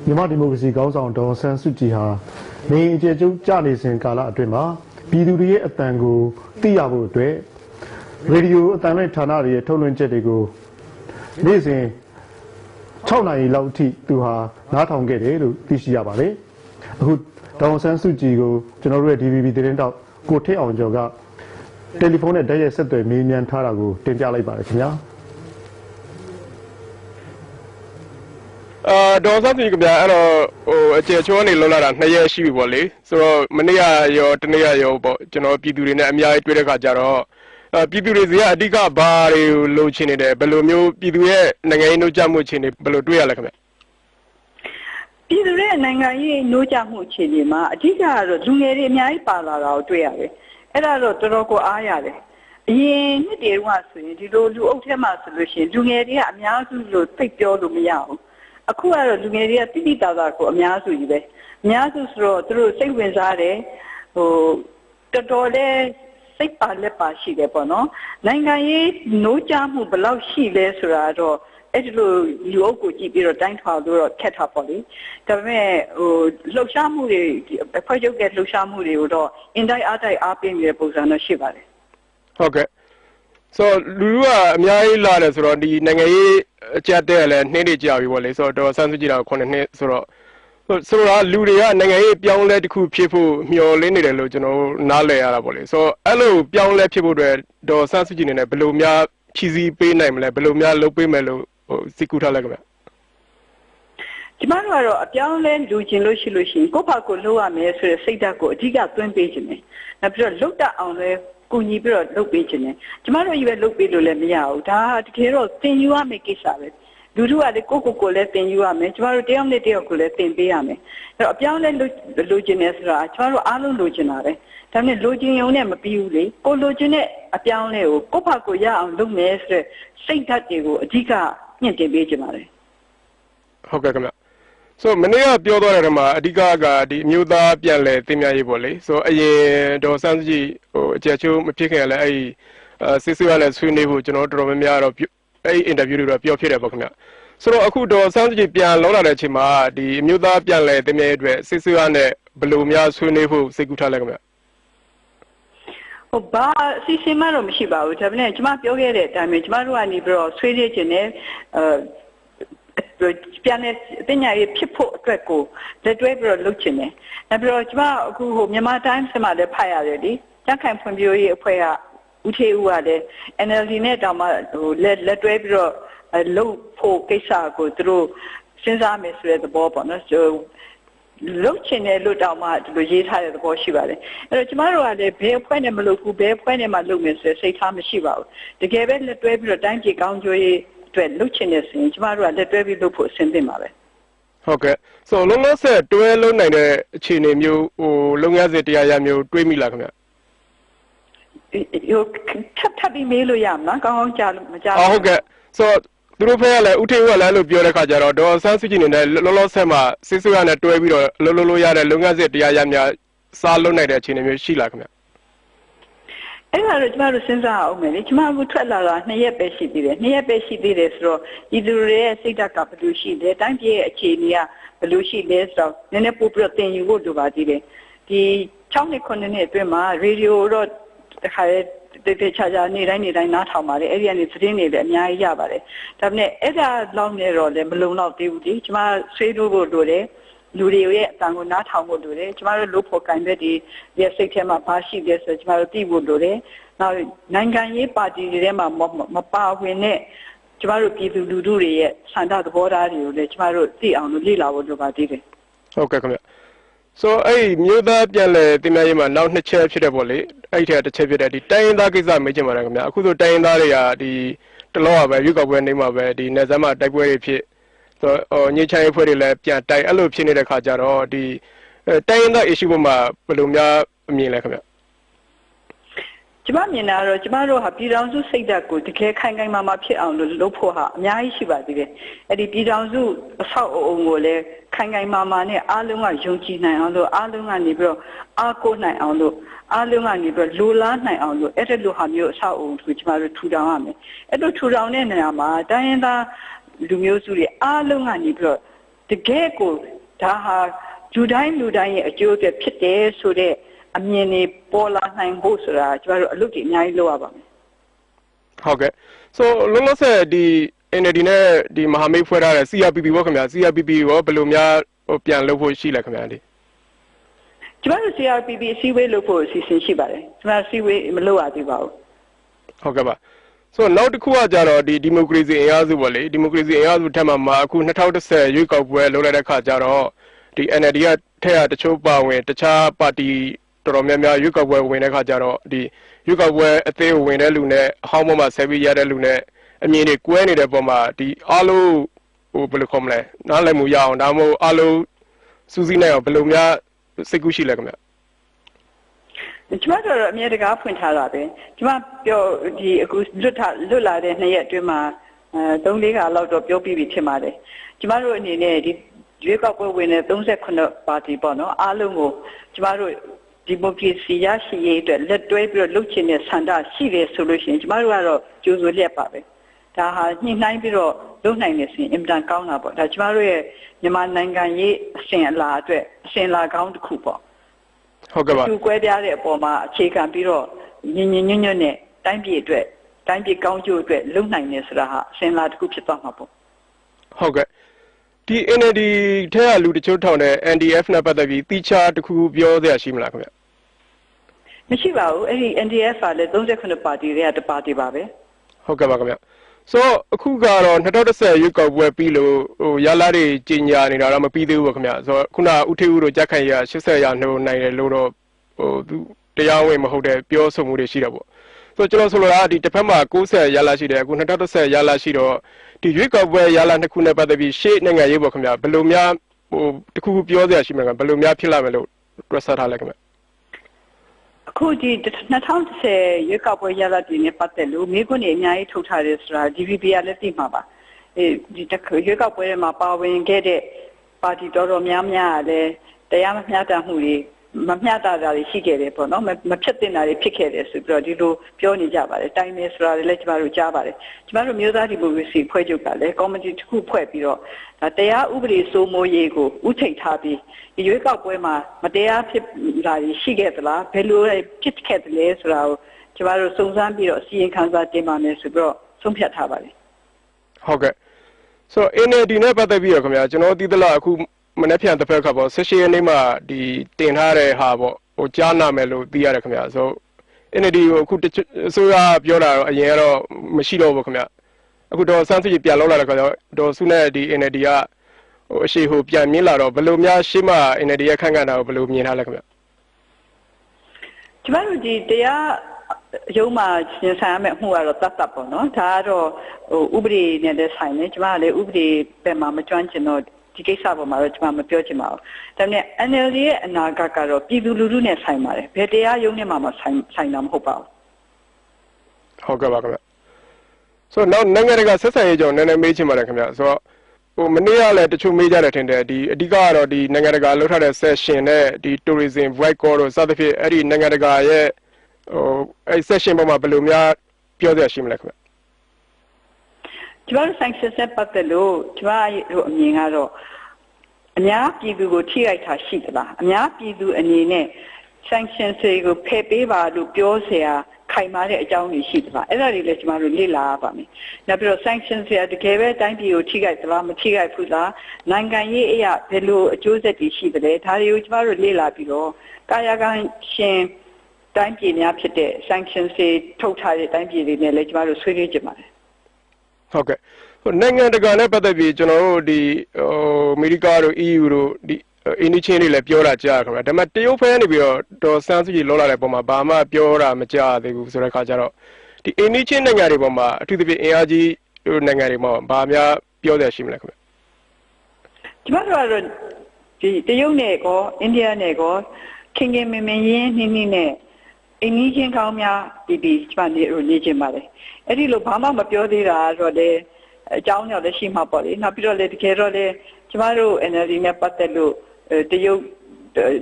မြန်မာဒီမိုကရေစီခေါင်းဆောင်ဒေါ်ဆန်းစုကြည်ဟာနေအကျဉ်းချုပ်ကြနေစဉ်ကာလအတွင်းမှာပြည်သူတွေရဲ့အတန်ကိုသိရဖို့အတွက်ရေဒီယိုအတန်လိုက်ဌာနတွေရဲ့ထုတ်လွှင့်ချက်တွေကိုနေ့စဉ်6 နာရီလောက်အထိသူဟာနားထောင်ခဲ့တယ်လို့သိရှိရပါတယ်။အခုဒေါ်ဆန်းစုကြည်ကိုကျွန်တော်တို့ရဲ့ DVB သတင်းတောက်ကိုထက်အောင်ကျော်ကတယ်လီဖုန်းနဲ့တိုက်ရိုက်ဆက်သွယ်မေးမြန်းထားတာကိုတင်ပြလိုက်ပါတယ်ခင်ဗျာ။ဒေါ်ဆန်းစုကြည်ကဗျာအဲ့တော့အကျေချိုးကနေလောက်လာတာ2 ရက်ရှိပြီပေါ့လေဆိုတော့မနေ့ကရောတနေ့ကရောပေါ့ကျွန်တော်ပြည်သူတွေနဲ့အများကြီးတွေ့တဲ့ခါကျတော့ပြည်သူတွေစီကအဓိကဘာတွေလိုချင်နေတယ်ဘယ်လိုမျိုးပြည်သူရဲ့နိုင်ငံရေးနှိုးကြမှုအခြေအနေဘယ်လိုတွေ့ရလဲခင်ဗျပြည်သူရဲ့နိုင်ငံရေးနှိုးကြမှုအခြေအနေမှာအဓိကကတော့လူငယ်တွေအများကြီးပါလာတာကိုတွေ့ရတယ်အဲ့ဒါတော့တော်တော်ကိုအားရတယ်အရင်နှစ်တည်းကဆိုရင်ဒီလိုလူအုပ်ထဲမှာဆိုလို့ရှိရင်လူငယ်တွေကအများစုလို့သိပြောလို့မရဘူးအခုကတော့လူငယ်တွေကတိတိကျကျကိုအများစုကြီးပဲအများစုဆိုတော့သူတို့စိတ်ဝင်စားတယ်တော်တော်လေးစိတ်ပါလက်ပါရှိတယ်ပေါ့နော်နိုင်ငံရေးနှိုးကြမှုဘယ်လောက်ရှိလဲဆိုတာတော့အဲ့ဒီလိုလူအုပ်ကိုကြည့်ပြီးတော့တိုင်းထွာလို့တော့ခက်တာပေါ့လေဒါပေမဲ့လှုပ်ရှားမှုတွေအဖွဲ့ချုပ်ရဲ့လှုပ်ရှားမှုတွေကိုတော့အင်တိုင်းအားတိုက်အားပေးနေတဲ့ပုံစံတော့ရှိပါတယ်ဟုတ်ကဲ့ဆိုလူလူကအများကြီးလာတယ်ဆိုတော့ဒီနိုင်ငံရေးအကြက်တဲ့လည်းနှင်းနေကြပြီပေါ့လေဆိုတော့ဆန်းစုကြည်တာ9 နှစ်ဆိုတော့လူတွေကနိုင်ငံရေးပြောင်းလဲတစ်ခုဖြစ်ဖို့မျှော်လင့်နေတယ်လို့ကျွန်တော်နားလည်ရတာပေါ့လေဆိုတော့အဲ့လိုပြောင်းလဲဖြစ်ဖို့အတွက်ဒေါ်ဆန်းစုကြည်နေနဲ့ဘယ်လိုများဖြည့်ဆည်းပေးနိုင်မလဲဘယ်လိုများလုပ်ပေးမယ်လို့စိတ်ကူးထားလိုက်ကြဗျကျမတို့ကတော့အပြောင်းလဲလူချင်းလို့ရှိလို့ရှိရင်ကိုယ့်ဘာကိုလုပ်ရမယ်ဆိုတဲ့စိတ်ဓာတ်ကိုအဓိကသွင်းပေးခြင်းတယ်နောက်ပြီးတော့လုပ်တတ်အောင်လဲကိုညီပြီးတော့လုပ်ပေးခြင်းတယ်ကျမတို့ကြီးပဲလုပ်ပေးလို့လည်းမရဘူးဒါတကယ်တော့သင်ယူရမယ့်ကိစ္စပဲလူတို့ကလေကိုလည်းသင်ယူရမယ်ကျမတို့တယောက်နဲ့တယောက်ကိုလည်းသင်ပေးရမယ်အဲ့တော့အပြောင်းလဲလိုချင်တယ်ဆိုတာကျမတို့အားလုံးလိုချင်တာပဲဒါနဲ့လိုချင်ရုံနဲ့မပြီးဘူးလေကိုလိုချင်တဲ့အပြောင်းလဲကိုကိုယ့်ဘာကိုရအောင်လုပ်မယ်ဆိုတဲ့စိတ်ဓာတ်တွေကိုအဓိကမြင့်တင်ပေးကြပါတယ်ဟုတ်ကဲ့ခင်ဗျဆိုမနေ့ကပြောသွားတဲ့မှာအဓိကကဒီအမျိုးသားပြန်လဲတင်မြရေးပေါ့လေဆိုအရင်ဒေါ်ဆန်းစုကြည်အကျချိုးမဖြစ်ခင်လည်းအဲ့စစ်စစ်ရလည်းဆွေးနွေးဖို့ကျွန်တော်တော်တော်များများတော့အဲ့အင်တာဗျူးတွေတော့ပြောဖြစ်တယ်ပေါ့ခင်ဗျဆိုတော့အခုဒေါ်ဆန်းစုကြည်ပြန်လောက်လာတဲ့အချိန်မှာဒီအမျိုးသားပြန်လဲတင်မြရေးအတွက်စစ်စစ်ရနဲ့ဘယ်လိုများဆွေးနွေးဖို့စိတ်ကူးထားလဲခင်ဗျဟုတ်ဘာအစီအစဉ်မှတော့မရှိပါဘူးဒါပေမဲ့ကျမပြောခဲ့တဲ့အတိုင်းပဲကျမတို့ကနေပြီးတော့ဆွေးနွေးခြင်းနဲ့ပြန်နေပညာရေးဖြစ်ဖို့အတွက်ကိုလက်တွဲပြီးတော့လုပ်ချင်တယ်။နောက်ပြီးတော့ကျမအခုမြန်မာတိုင်းမှာလည်းဖတ်ရတယ်လေ။ကြံ့ခိုင်ဖွံ့ဖြိုးရေးအဖွဲ့ကဦးထေဦးကလည်း NLD နဲ့တောင်မှလက်တွဲပြီးတော့လုပ်ဖို့ကိစ္စကိုသူတို့စဉ်းစားမယ်ဆိုတဲ့သဘောပေါ့နော်။လုပ်ချင်တယ်လို့တောင်မှဒီလိုရေးထားတဲ့သဘောရှိပါတယ်။အဲ့တော့ကျမတို့ကလည်းဘယ်အဖွဲ့နဲ့မလုပ်ဘူးဘယ်အဖွဲ့နဲ့မှလုပ်မယ်ဆိုတဲ့စိတ်ထားမရှိပါဘူး။တကယ်ပဲလက်တွဲပြီးတော့တိုင်းပြည်ကောင်းကျိုးရေးအတွက်လုပ်ချင်တဲ့ဆိုရင်ကျမတို့ကလက်တွဲပြီးလုပ်ဖို့အဆင်သင့်ပါပဲဟုတ်ကဲ့ဆိုလုံးလုံးဆက်တွဲလုံးနိုင်တဲ့အခြေအနေမျိုးလုပ်ငန်းစဉ်တရားရမျိုးတွေးမိလားခင်ဗျထပ်ပြီးမေးလို့ရမှာကောင်းကောင်းကြားလို့မကြားဟုတ်ကဲ့ဆိုသူတို့ဖက်ကလည်းဦးထေဦးကလည်းလို့ပြောတဲ့ခါကျတော့ဒေါ်ဆန်းစုကြည်နေနဲ့လုံးလုံးဆက်မှာစစ်စုရနဲ့တွဲပြီးတော့လုံးလို့ရတဲ့လုပ်ငန်းစဉ်တရားရများစားလုံးနိုင်တဲ့အခြေအနေမျိုးရှိလားခင်ဗျအဲ့ဒါတော့ကျမတို့စဉ်းစားအောင်မယ်လေကျမတို့ထွက်လာတာ2 ရက်ပဲရှိသေးတယ်2 ရက်ပဲရှိသေးတယ်ဆိုတော့ဒီလူတွေရဲ့စိတ်ဓာတ်ကဘယ်လိုရှိလဲတိုင်းပြည်ရဲ့အခြေအနေကဘယ်လိုရှိလဲဆိုတော့နည်းနည်းပို့ပြီးတော့သင်ယူဖို့လိုပါသေးတယ်ဒီ6 နှစ်9 နှစ်အတွင်းမှာရေဒီယိုတော့တခါတေချာချာနေတိုင်းနားထောင်ပါတယ်အဲ့ဒီကနေသတင်းတွေလည်းအများကြီးရပါတယ်ဒါပေမဲ့အဲ့ဒါလောက်နေတော့လည်းမလုံလောက်သေးဘူးဒီကျမဆွေးနွေးဖို့လိုတယ်လူတွေရဲ့အတန်ကိုနားထောင်ဖို့လိုတယ်ကျမတို့လုပ်ဖို့ကံတဲ့ဒီရဲ့စိတ်ထဲမှာဘာရှိလဲဆိုကျမတို့သိဖို့လိုတယ်နောက်နိုင်ငံရေးပါတီတွေထဲမှာမပါဝင်တဲ့ကျမတို့ပြည်သူလူထုတွေရဲ့ဆန္ဒသဘောထားတွေကိုလည်းကျမတို့သိအောင်လို့လေ့လာဖို့လိုပါသေးတယ်ဟုတ်ကဲ့ခင်ဗျဆိုအဲ့မြို့သားပြန်လဲတင်မြရေးမှာနောက်2 ချက်ဖြစ်တယ်ပေါ့လေအဲ့ဒီတစ်ချက်ဖြစ်တဲ့ဒီတိုင်းရင်းသားကိစ္စမေးချင်ပါတယ်ခင်ဗျအခုဆိုတိုင်းရင်းသားတွေကဒီတလောကပဲရွေးကောက်ပွဲနေမှာပဲဒီနယ်စပ်မှာတိုက်ပွဲတွေဖြစ်ညချရေးဖွဲ့တွေလည်းပြန်တိုက်အဲ့လိုဖြစ်နေတဲ့ခါကျတော့ဒီတိုင်းရင်းသား issue ပေါ်မှာဘယ်လိုများအမြင်လဲခင်ဗျကျမမြင်တာတော့ကျမတို့ဟာပြည်ထောင်စုစိတ်ဓာတ်ကိုတကယ်ခိုင်ခိုင်မာမာဖြစ်အောင်လုပ်ဖို့ဟာအများကြီးရှိပါသေးတယ်အဲ့ဒီပြည်ထောင်စုအဆောက်အအုံကိုလည်းခိုင်ခိုင်မာမာနဲ့အားလုံးကယုံကြည်နိုင်အောင်လို့အားလုံးကနေပြီးတော့အားကိုးနိုင်အောင်လို့အားလုံးကနေပြီးတော့လိုလားနိုင်အောင်လို့အဲ့ဒီလိုဟာမျိုးအဆောက်အအုံကိုကျမတို့ထူထောင်ရမယ်အဲ့လိုထူထောင်တဲ့နေရာမှာတိုင်းရင်းသားလူမျိုးစုတွေအားလုံးကနေပြီးတော့တကယ်ကို ဒါဟာလူတိုင်းရဲ့အကျိုးအတွက်ဖြစ်တယ်ဆိုတဲ့အမြင်တွေပေါ်လာနိုင်ဖို့ဆိုတာကျမတို့အလုပ်တွေအများကြီးလုပ်ရပါမယ်ဟုတ်ကဲ့ so လုံးလုံးဆက်ဒီ NLD နဲ့ဒီမဟာမိတ်ဖွဲ့ထားတဲ့ CRPP ဘောခင်ဗျာ CRPP ရောဘယ်လိုများပြန်လုပ်ဖို့ရှိလဲခင်ဗျာဒီကျမတို့ CRPP အစည်းအဝေးလုပ်ဖို့အစီအစဉ်ရှိပါတယ်ကျမအစည်းအဝေးမလုပ်ရသေးပါဘူးဟုတ်ကဲ့ပါ so နောက်တစ်ခုကကြတော့ဒီဒီမိုကရေစီအင်အားစုပေါ့လေဒီမိုကရေစီအင်အားစုထက်မှအခု2010ရွေးကောက်ပွဲလုပ်လိုက်တဲ့ခါကျတော့ဒီ NLD ကထက်ကတချို့ပါဝင်တခြားပါတီတော်တော်များများရွေးကောက်ပွဲဝင်တဲ့ခါကျတော့ဒီရွေးကောက်ပွဲအသေးဝင်တဲ့လူနဲ့အဟောင်းပေါ်မှာဆက်ပြီးရတဲ့လူနဲ့အမြင်တွေကွဲနေတဲ့ပုံမှာဒီအားလုံးဟိုဘယ်လိုခေါ်မလဲနားလည်မှုရအောင်ဒါမှမဟုတ်အားလုံးစူးစီးနိုင်အောင်ဘယ်လိုများစိတ်ကူးရှိလဲခင်ဗျကျမတို့အမြဲတကားဖွင့်ထားတာပဲကျမပြောဒီအခုလွတ်လာတဲ့2ရက်အတွင်းမှာ3-4ခါလောက်တော့ပြောပြီးပြီထင်ပါတယ်ကျမတို့အနေနဲ့ဒီရွေးကောက်ပွဲဝင်တဲ့38ပါတီပေါ့နော်အားလုံးကိုကျမတို့ဒီမိုကရေစီရရှိရေးအတွက်လက်တွဲပြီးတော့လုပ်ချင်တဲ့ဆန္ဒရှိတယ်ဆိုလို့ရှိရင်ကျမတို့ကတော့ကြိုးစိုးလျက်ပါပဲဒါဟာညှိနှိုင်းပြီးတော့လုပ်နိုင်နေစဉ်အင်တာကောင်းတာပေါ့ဒါကျမတို့ရဲ့မြန်မာနိုင်ငံရေးအစဉ်အလာအတွက်အစဉ်အလာကောင်းတစ်ခုပေါ့ဟုတ်ကဲ့ပါသူကွဲပြားတဲ့အပေါ်မှာအခြေခံပြီးတော့ညင်ညွတ်နဲ့တိုင်းပြည်အတွက်တိုင်းပြည်ကောင်းကျိုးအတွက်လုပ်နိုင်နေဆိုတာဟာအစဉ်အလာတစ်ခုဖြစ်သွားမှာပေါ့ဟုတ်ကဲ့ဒီ NLD ထဲကလူတချို့ထောင်တဲ့ NDF နဲ့ပတ်သက်ပြီးတိကျတစ်ခုပြောစရာရှိမလားခင်ဗျမရှိပါဘူးအဲ့ဒီ NDF ကလည်း38ပါတီတွေကတပါတီပါပဲဟုတ်ကဲ့ပါခင်ဗျဆိုအခုကတော့2010ရွေးကောက်ပွဲပြီးလို့ဟိုရလာတွေကြီးညာနေတာတော့မပြီးသေးဘူးပေါ့ခင်ဗျဆိုတော့ခုနဦးထေးဦးတို့ကြက်ခိုင်ရ80ရာနှုန်းနိုင်တယ်လို့တော့ဟိုသူတရားဝင်မဟုတ်တဲ့ပြောဆိုမှုတွေရှိတယ်ပေါ့ဆိုတော့ကျွန်တော်ဆိုလိုတာဒီတစ်ဖက်မှာ90ရလာရှိတယ်အခု2010ရလာရှိတော့ဒီရွေးကောက်ပွဲရလာနှစ်ခုနဲ့ပတ်သက်ပြီးရှေ့နိုင်ငံရေးပေါ့ခင်ဗျဘယ်လိုများဟိုတခုခုပြောစရာရှိမှာကဘယ်လိုများဖြစ်လာမယ်လို့တွက်ဆထားလဲခင်ဗျအခုဒီ2010ရွေးကောက်ပွဲရလာတဲ့နဲ့ပတ်သက်လို့မိခွန်းတွေအများကြီးထုတ်ထားတယ်ဆိုတာ DVB ကလည်းသိမှာပါဒီရွေးကောက်ပွဲမှာပါဝင်ခဲ့တဲ့ပါတီတော်တော်များများကလည်းတရားမမျှတမှုတွေမမျှတတာတွေရှိခဲ့တယ်ပေါ့နော်မဖြစ်တင်တာတွေဖြစ်ခဲ့တယ်ဆိုပြီးတော့ဒီလိုပြောနေကြပါတယ်တိုင်းနယ်ဆိုတာလည်းကျမတို့ကြားပါတယ်ကျမတို့မျိုးသားဒီမိုကရေစီဖွဲ့ချုပ်ကလည်းကော်မတီတစ်ခုဖွဲ့ပြီးတော့တရားဥပဒေစိုးမိုးရေးကိုဥထိပ်ထားပြီးဒီရွေးကောက်ပွဲမှာမတရားဖြစ်တာတွေရှိခဲ့သလားဘယ်လိုဖြစ်ခဲ့တယ်လဲဆိုတာကိုကျမတို့စုံစမ်းပြီးတော့အစီရင်ခံစာတင်ပါမယ်ဆိုပြီးတော့ဆုံးဖြတ်ထားပါတယ်ဟုတ်ကဲ့ဆိုတော့ NLD နဲ့ပတ်သက်ပြီးတော့ခင်ဗျာကျွန်တော်သိသလားအခုမနေ့ပြန်တစ်ဖက်ခါပေါ့16ရက်နေ့မှာဒီတင်ထားတဲ့ဟာပေါ့ဟိုကြားနာမယ်လို့သိရတယ်ခင်ဗျာဆို NLD ကိုအခုအစိုးရပြောတာတော့အရင်ကတော့မရှိတော့ဘူးခင်ဗျာအခုတော့စမ်းစစ်ပြန်လောက်လာတဲ့ခါကျတော့ဒေါ်စုနဲ့ဒီ NLD ကဟိုအရှိဟိုပြန်မြင်လာတော့ဘယ်လိုများရှေ့မှာ NLD ရဲ့ခန့်ခန့်တာကိုဘယ်လိုမြင်ထားလဲခင်ဗျာကျမတို့ဒီတရားရုံးမှာရှင်ဆိုင်ရမယ့်အမှုကတော့တတ်ပေါ့နော်ဒါကတော့ဟိုဥပဒေနဲ့လည်းဆိုင်နေကျမကလည်းဥပဒေဘက်မှာမကျွမ်းကျင်တော့ဒီကိစ္စပေါ်မှာတော့ကျွန်မမပြောချင်ပါဘူးဒါပေမဲ့ NLD ရဲ့အနာဂတ်ကတော့ပြည်သူလူထုနဲ့ဆိုင်ပါတယ်ဘယ်တရားရုံးနဲ့မှဆိုင်တာမဟုတ်ပါဘူးဟုတ်ကဲ့ပါခင်ဗျဆိုတော့နိုင်ငံတကာဆက်ဆံရေးကြောင့်နည်းနည်းမေးချင်ပါတယ်ခင်ဗျဆိုတော့ဟိုမနေ့ကလည်းတချို့မေးကြတယ်ထင်တယ်ဒီအဓိကကတော့ဒီနိုင်ငံတကာလှုပ်ထားတဲ့ session နဲ့ဒီ tourism boycott တို့စသဖြင့်အဲ့ဒီနိုင်ငံတကာရဲ့ဟိုအဲ့ session ပေါ်မှာဘယ်လိုများပြောစရာရှိမလဲခင်ဗျကျမတို့ sanction ဆက်ပတ်သက်လို့ကျမတို့အမြင်ကတော့အများပြည်သူကိုထိရိုက်တာရှိသလားအများပြည်သူအနေနဲ့ sanction တွေကိုဖယ်ပေးပါလို့ပြောเสียခိုင်မာတဲ့အကြောင်းတွေရှိသလားအဲ့ဒါတွေလည်းကျမတို့လေ့လာရပါမယ်နောက်ပြီးတော့ sanction တွေကတကယ်ပဲတိုင်းပြည်ကိုထိခိုက်သလားမထိခိုက်ဘူးလားနိုင်ငံရေးအရာဘယ်လိုအကျိုးဆက်တွေရှိသလဲဒါတွေကိုကျမတို့လေ့လာပြီးတော့ကာယကံရှင်တိုင်းပြည်များဖြစ်တဲ့ sanction တွေထုတ်ထားတဲ့တိုင်းပြည်တွေနဲ့လည်းကျမတို့ဆွေးနွေးကြပါတယ်ဟုတ်ကဲ့နိုင်ငံတကာနဲ့ပတ်သက်ပြီးကျွန်တော်တို့ဒီအမေရိကတို့ EU တို့ဒီအင်းချင်းတွေလည်းပြောတာကြားခင်ဗျာဒါပေမဲ့တရုတ်ဖဲနေပြီးတော့ဒေါ်ဆန်းစုကြည်လောလာတဲ့ပုံမှာဘာမှပြောတာမကြားသေးဘူးဆိုတဲ့ခါကျတော့ဒီအင်းချင်းနိုင်ငံတွေပုံမှာအထူးသဖြင့်အင်အားကြီးနိုင်ငံတွေမှာဘာများပြောရရှိမလဲခင်ဗျာကျမတို့ကတော့ဒီတရုတ်နဲ့ကောအိန္ဒိယနဲ့ကောခင်ခင်မင်မင်ရင်းနှီးနှီးနဲ့အင်းချင်းကောင်းများပြီးကျမနေချင်ပါတယ်အဲ့ဒီလိုဘာမှမပြောသေးတာတော့လေအကြောင်းကြောင့်လည်းရှိမှာပေါ့လေနောက်ပြီးတော့လေတကယ်တော့လေကျမတို့ NLD နဲ့ပတ်သက်လို့တရုတ်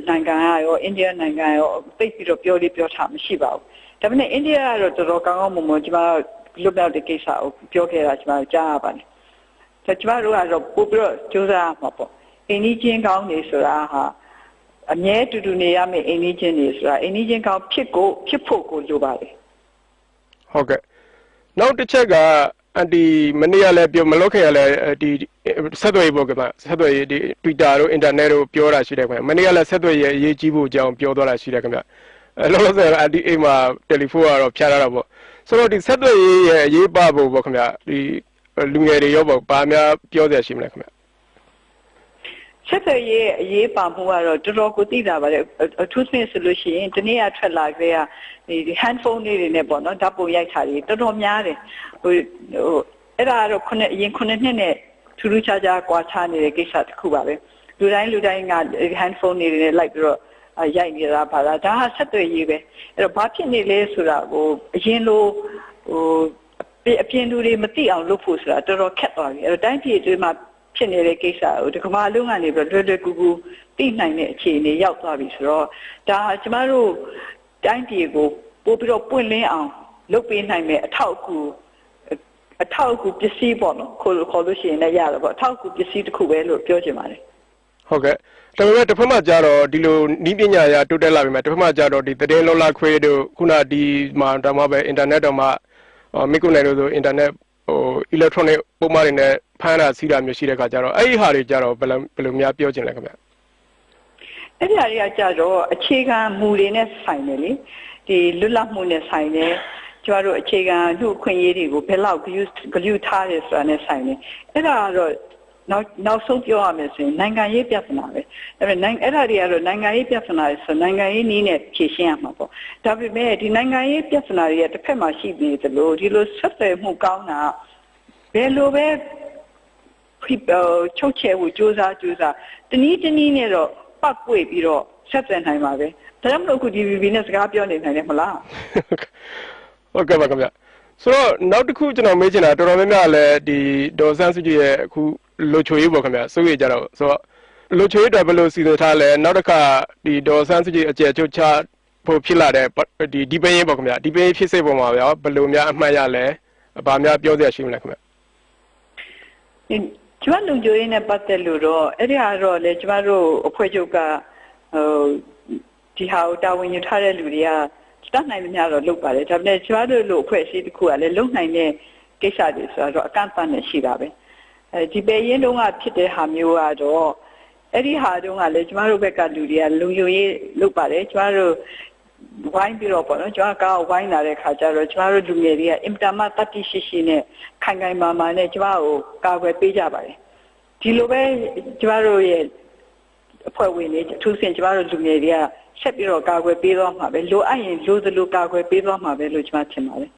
နိုင်ငံရောအိန္ဒိယနိုင်ငံရောသိပြီးတော့ပြောထားမရှိပါဘူးဒါပေမဲ့အိန္ဒိယကတော့တော်တော်ကောင်းကောင်းမွန်မွန်ကျမလွတ်မြောက်တဲ့ကိစ္စကိုပြောခဲ့တာကျမကြားရပါတယ်ကျမတို့ကတော့ပို့ပြီးတော့ကြိုးစားမှာပေါ့ အိမ်ကြီးချင်းကောင်းနေဆိုတာဟာအမြဲတူတူနေရမယ့်အိမ်ကြီးချင်းနေဆိုတာအိမ်ကြီးချင်းကောင်းဖြစ်ဖို့ကိုလိုပါတယ်ဟုတ်ကဲ့နောက်တစ်ချက်ကအန်တီမနေ့ကလည်းပြောမလုပ်ခင်ကလည်းဒီဆက်သွယ်ရေးပေါ့ကမှဆက်သွယ်ရေးဒီ Twitter တို့ Internet တို့ပြောတာရှိတယ်ခင်ဗျမနေ့ကလည်းဆက်သွယ်ရေးအရေးကြီးဖို့အကြောင်းပြောသွားတာရှိတယ်ခင်ဗျလောလောဆယ်အန်တီအိမ်မှာတယ်လီဖုန်းကတော့ဖြားထားတာပေါ့ဆိုတော့ဒီဆက်သွယ်ရေးရဲ့အရေးပါဖို့ပေါ့ခင်ဗျဒီလူငယ်တွေရောပေါ့ဘာများပြောစရာရှိမလဲခင်ဗျဆက်သွယ်ရေးအရေးပါမှုကတော့တော်တော်ကိုသိတာပါလေအထူးသဖြင့်ဆိုလို့ရှိရင်ဒီနေ့ကထွက်လာကြတဲ့ဒီ handphone တွေနဲ့ပေါ့နော်ဓာတ်ပုံရိုက်တာတွေတော်တော်များတယ်ဟိုအဲ့ဒါကတော့အရင်9နှစ်နဲ့ထူးထူးခြားခြားကွာခြားနေတဲ့ကိစ္စတစ်ခုပါပဲလူတိုင်းက handphone တွေနဲ့လိုက်ပြီးတော့ရိုက်နေတာပါလားဒါဟာဆက်သွယ်ရေးပဲအဲ့တော့ဘာဖြစ်နေလဲဆိုတာကိုအရင်လိုဟိုအပြင်လူတွေမသိအောင်လုပ်ဖို့ဆိုတာတော်တော်ခက်သွားပြီအဲ့တော့တိုင်းပြည်အတွင်းမှာဖြစ်နေတဲ့ကိစ္စကိုဒီကမ္ဘာလုံးကနေပြီးတော့လွယ်ကူကူသိနိုင်တဲ့အခြေအနေရောက်သွားပြီဆိုတော့ဒါကျမတို့တိုင်းပြည်ကိုပို့ပြီးတော့ပွင့်လင်းအောင်လုပ်ပေးနိုင်မဲ့အထောက်အကူပစ္စည်းပေါ့နော်ခေါ်လို့ရှိရင်လည်းရတယ်ပေါ့အထောက်အကူပစ္စည်းတစ်ခုပဲလို့ပြောချင်ပါတယ်ဟုတ်ကဲ့ဒါပေမဲ့တစ်ဖက်မှာကျတော့ဒီလိုနည်းပညာရာတိုးတက်လာပြီမဲ့တစ်ဖက်မှာကျတော့ဒီသတင်းလောလာခွေးတို့ခုနဒီမှာဒါမှပဲအင်တာနက်တော့မှမိကုနိုင်လို့ဆိုအင်တာနက်ဟို electronic ပုံမှန်တွေနဲ့ဖမ်းတာစီးတာမျိုးရှိတဲ့ခါကျတော့အဲ့ဒီဟာတွေကျတော့ဘယ်လိုများပြောချင်လဲခင်ဗျအဲ့ဒီဟာတွေကကျတော့အခြေခံမူတွေနဲ့ဆိုင်တယ်လေဒီလွတ်လပ်မှုနဲ့ဆိုင်တယ်ကျမတို့အခြေခံလူအခွင့်အရေးတွေကိုဘယ်လောက်ဂရုထားရဲဆိုတာနဲ့ဆိုင်တယ်အဲ့ဒါကတော့နောက်ဆုံးပြောရမယ်ဆိုရင်နိုင်ငံရေးပြဿနာပဲအဲ့ဒါတွေကတော့နိုင်ငံရေးပြဿနာဆိုနိုင်ငံရေးနည်းနဲ့ဖြေရှင်းရမှာပေါ့ဒါပေမဲ့ဒီနိုင်ငံရေးပြဿနာတွေရဲ့တစ်ဖက်မှာရှိပြီးသလိုဒီလိုဆက်သွယ်မှုကောင်းတာဘယ်လိုပဲချုပ်ချယ်ဖို့ကြိုးစားတနည်းနဲ့တော့ပတ်ပွေပြီးတော့ဆက်သွယ်နိုင်ပါပဲဒါကြောင့်မလို့အခု DVB နဲ့စကားပြောနေနိုင်တယ်မလားဟုတ်ကဲ့ပါခင်ဗျဆိုတော့နောက်တစ်ခုကျွန်တော်မေးချင်တာတော်တော်များများလည်းဒီဒေါ်ဆန်းစုကြည်ရဲ့အခုလိုချိုရေးပေါ့ခင်ဗျစိုးရိမ်ကြတော့ဆိုတော့လိုချိုရေးအတွက်ဘယ်လိုစီစဉ်ထားလဲနောက်တစ်ခါဒီဒေါ်ဆန်းစုကြည်အကျယ်ချုပ်ချဖို့ဖြစ်လာတဲ့ဒီပင်းရေးပေါ့ခင်ဗျဒီပင်းရေးဖြစ်စေပုံမှာရောဘယ်လိုများအမှတ်ရလဲဘာများပြောစရာရှိမလဲခင်ဗျကျမလုံခြုံရေးနဲ့ပတ်သက်လို့တော့အဲ့ဒီဟာတော့လေကျမတို့အဖွဲ့ချုပ်ကဒီဟာကိုတာဝန်ယူထားတဲ့လူတွေကတတ်နိုင်မများတော့လုပ်ပါတယ်ဒါပေမဲ့ကျမတို့လိုအဖွဲ့အစည်းတစ်ခုကလည်းလုံနိုင်တဲ့ကိစ္စတွေဆိုတော့အကန့်အသတ်နဲ့ရှိတာပဲဒီပဲရင်တုန်းကဖြစ်တဲ့ဟာမျိုးကတော့အဲ့ဒီဟာတုန်းကလည်းကျမတို့ဘက်ကလူတွေကလုံခြုံရေးလုပ်ပါတယ်ကျမတို့ဝိုင်းပြီးတော့ပေါ့နော်ကျမကဝိုင်းလာတဲ့ခါကျတော့ကျမတို့လူငယ်တွေကအင်တာမတတိရှိနဲ့ခိုင်မာနဲ့ကျမကိုကာကွယ်ပေးကြပါတယ်ဒီလိုပဲကျမတို့ရဲ့အဖွဲ့ဝင်တွေအထူးဆင့်ကျမတို့လူငယ်တွေကဆက်ပြီးတော့ကာကွယ်ပေးသွားမှာပဲလိုအပ်ရင်လိုသလိုကာကွယ်ပေးသွားမှာပဲလို့ကျမထင်ပါတယ်